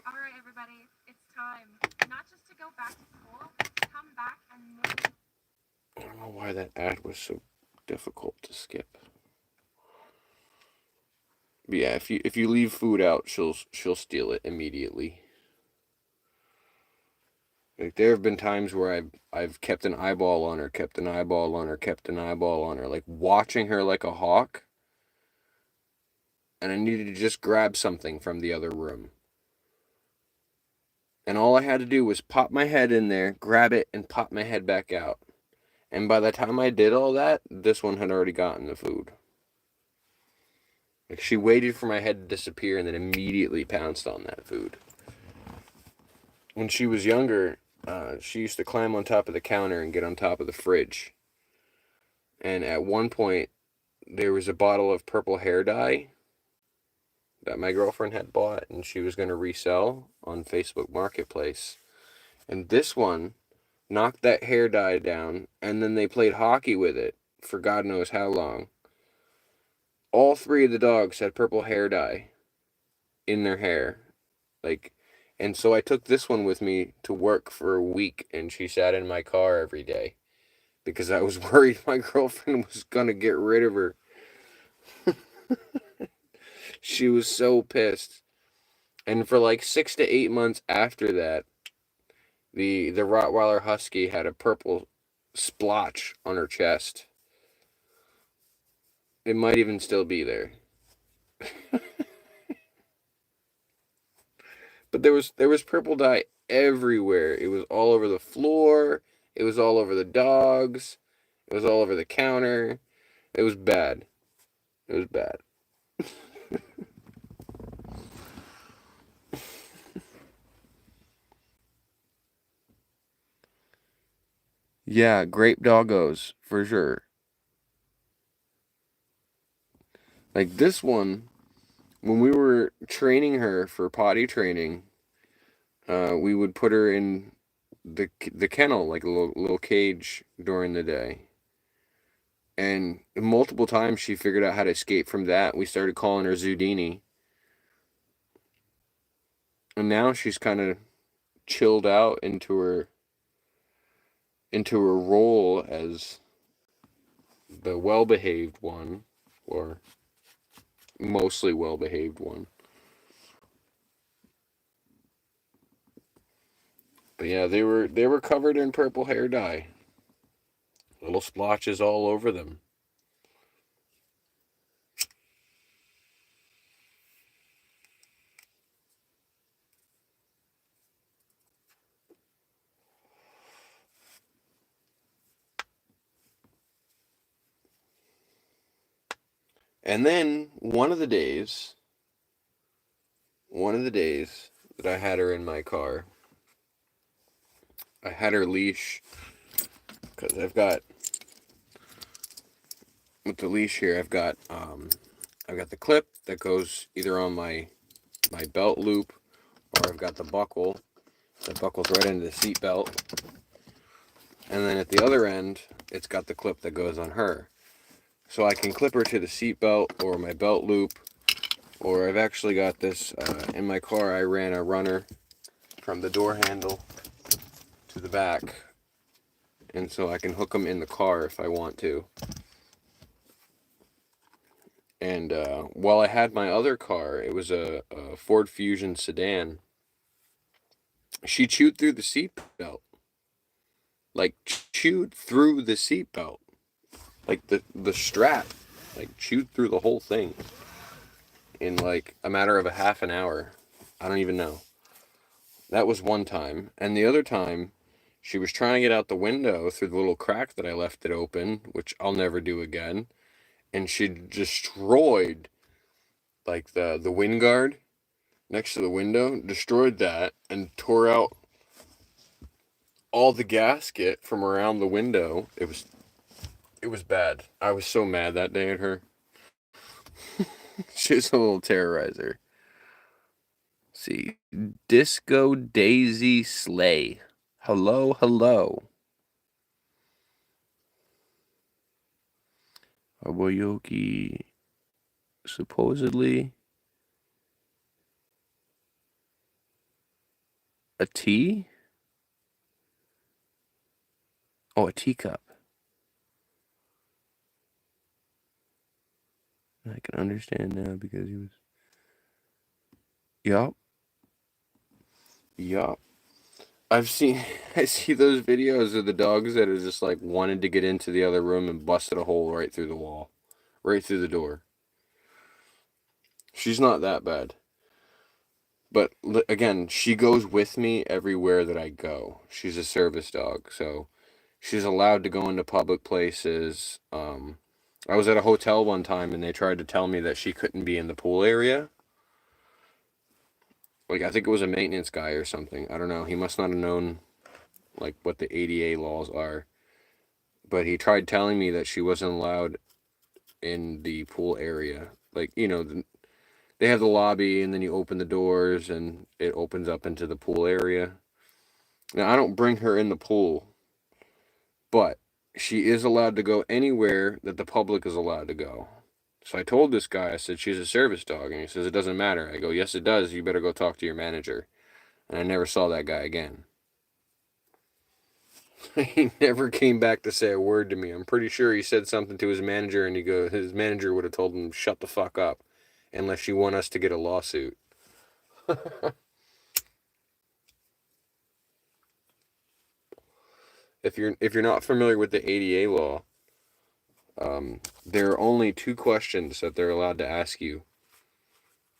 Speaker 3: All right, everybody, it's time. Not just to go back to school, but to come back and move.
Speaker 1: I don't know why that ad was so difficult to skip. But yeah, if you leave food out, she'll steal it immediately. Like there have been times where I've kept an eyeball on her, kept an eyeball on her, kept an eyeball on her, like watching her like a hawk, and I needed to just grab something from the other room. And all I had to do was pop my head in there, grab it, and pop my head back out. And by the time I did all that, this one had already gotten the food. Like she waited for my head to disappear and then immediately pounced on that food. When she was younger, she used to climb on top of the counter and get on top of the fridge. And at one point, there was a bottle of purple hair dye that my girlfriend had bought and she was going to resell on Facebook Marketplace. And this one knocked that hair dye down, and then they played hockey with it for God knows how long. All three of the dogs had purple hair dye in their hair. Like, and so I took this one with me to work for a week, and she sat in my car every day because I was worried my girlfriend was going to get rid of her. She was so pissed. And for like 6 to 8 months after that, the Rottweiler Husky had a purple splotch on her chest. It might even still be there. But there was purple dye everywhere. It was all over the floor. It was all over the dogs. It was all over the counter. It was bad. It was bad. Yeah, grape doggos for sure. Like this one, when we were training her for potty training, we would put her in the kennel, like a little cage during the day. And multiple times she figured out how to escape from that. We started calling her Zudini. And now she's kind of chilled out into her role as the well-behaved one, or mostly well-behaved one. But yeah, they were covered in purple hair dye, little splotches all over them. And then one of the days that I had her in my car, I had her leash because with the leash here, I've got the clip that goes either on my belt loop, or I've got the buckle that buckles right into the seat belt. And then at the other end, it's got the clip that goes on her. So I can clip her to the seat belt or my belt loop, or I've actually got this in my car. I ran a runner from the door handle to the back, and so I can hook them in the car if I want to. And while I had my other car, it was a Ford Fusion sedan. She chewed through the seat belt, like chewed through the seat belt, like the strap, like chewed through the whole thing in like a matter of a half an hour. I don't even know. That was one time, and the other time, she was trying to get out the window through the little crack that I left it open, which I'll never do again, and she destroyed like the wind guard next to the window, destroyed that, and tore out all the gasket from around the window. It was bad. I was so mad that day at her. She was a little terrorizer. Let's see, Disco Daisy Slay. Hello, hello. Aboyoki supposedly a tea? Oh, a teacup. I can understand now because he was. Yup. Yup. I've seen. I see those videos of the dogs that are just like wanted to get into the other room and busted a hole right through the wall, right through the door. She's not that bad. But again, she goes with me everywhere that I go. She's a service dog, so she's allowed to go into public places. I was at a hotel one time and they tried to tell me that she couldn't be in the pool area. Like I think it was a maintenance guy or something. I don't know. He must not have known like what the ADA laws are. But he tried telling me that she wasn't allowed in the pool area. Like, they have the lobby and then you open the doors and it opens up into the pool area. Now, I don't bring her in the pool, but she is allowed to go anywhere that the public is allowed to go. So I told this guy, I said, she's a service dog. And he says, it doesn't matter. I go, yes, it does. You better go talk to your manager. And I never saw that guy again. He never came back to say a word to me. I'm pretty sure he said something to his manager, and his manager would have told him, shut the fuck up, unless you want us to get a lawsuit. If you're not familiar with the ADA law, there are only two questions that they're allowed to ask you.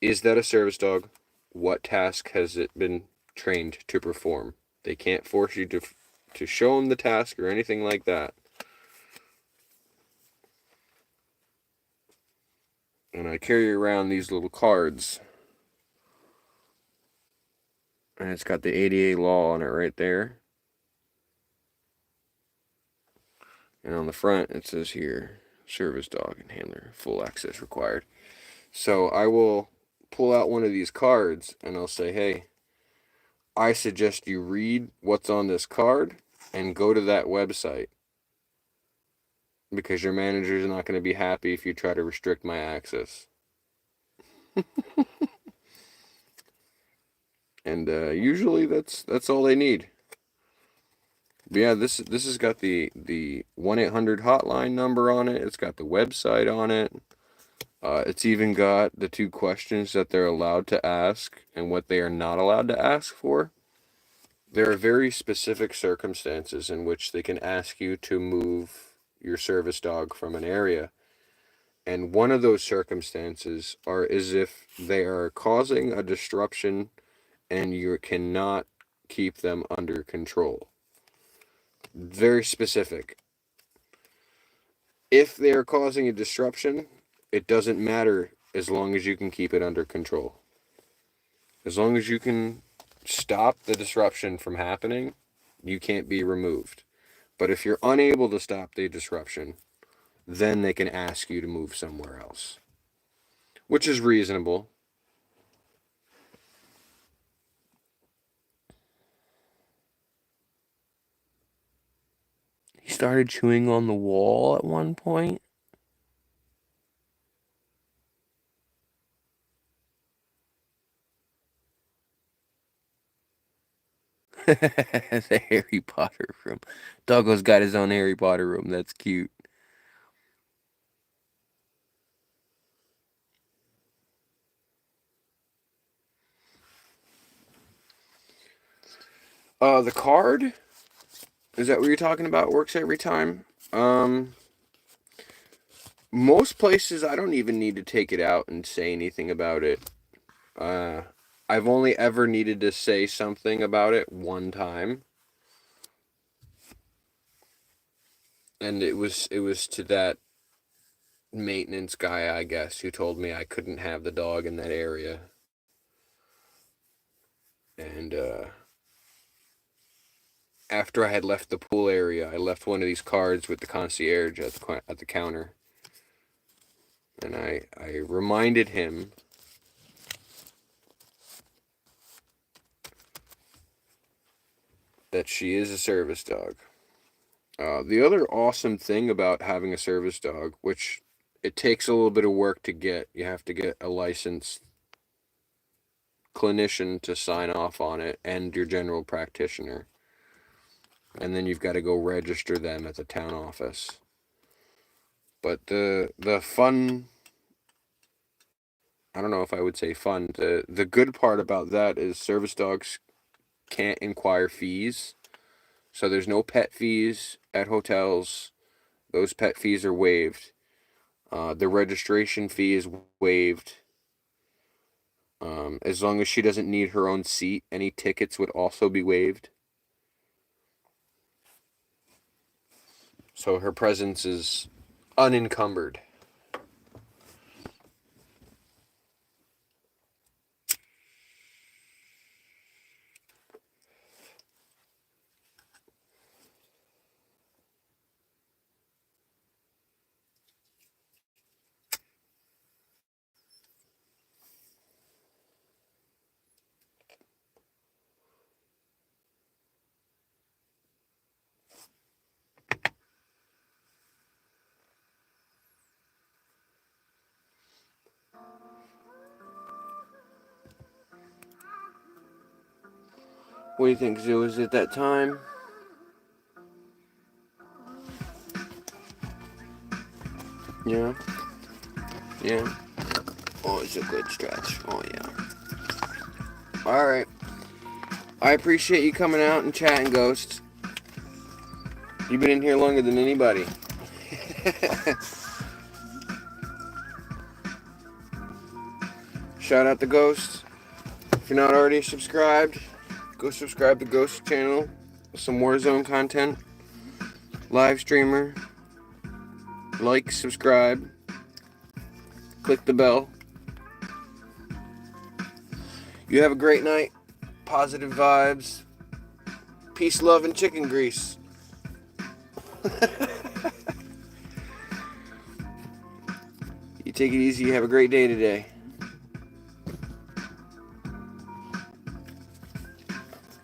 Speaker 1: Is that a service dog? What task has it been trained to perform? They can't force you to show them the task or anything like that. And I carry around these little cards. And it's got the ADA law on it right there. And on the front it says here, service dog and handler, full access required. So I will pull out one of these cards and I'll say, hey, I suggest you read what's on this card and go to that website because your manager is not going to be happy if you try to restrict my access. And usually that's all they need. But yeah, this has got the 1-800 hotline number on it. It's got the website on it. It's even got the two questions that they're allowed to ask and what they are not allowed to ask for. There are very specific circumstances in which they can ask you to move your service dog from an area. And one of those circumstances is if they are causing a disruption and you cannot keep them under control. Very specific. If they are causing a disruption, it doesn't matter as long as you can keep it under control. As long as you can stop the disruption from happening, you can't be removed. But if you're unable to stop the disruption, then they can ask you to move somewhere else, which is reasonable. He started chewing on the wall at one point. The Harry Potter room. Doggo's got his own Harry Potter room. That's cute. The card? Is that what you're talking about? Works every time? Most places I don't even need to take it out and say anything about it. Uh, I've only ever needed to say something about it one time. And it was to that maintenance guy, I guess, who told me I couldn't have the dog in that area. And after I had left the pool area, I left one of these cards with the concierge at the counter. And I reminded him that she is a service dog. The other awesome thing about having a service dog, which it takes a little bit of work to get, you have to get a licensed clinician to sign off on it and your general practitioner. And then you've got to go register them at the town office. But the fun I don't know if I would say fun. The good part about that is service dogs can't inquire fees. So there's no pet fees at hotels. Those pet fees are waived. The registration fee is waived. As long as she doesn't need her own seat, any tickets would also be waived. So her presence is unencumbered. What do you think, Zoo? Is it that time? Yeah? Yeah? Oh, it's a good stretch. Oh, yeah. Alright. I appreciate you coming out and chatting, Ghost. You've been in here longer than anybody. Shout out to Ghost. If you're not already subscribed, go subscribe to Ghost channel. Some Warzone content. Live streamer. Like, subscribe. Click the bell. You have a great night. Positive vibes. Peace, love, and chicken grease. You take it easy. You have a great day today.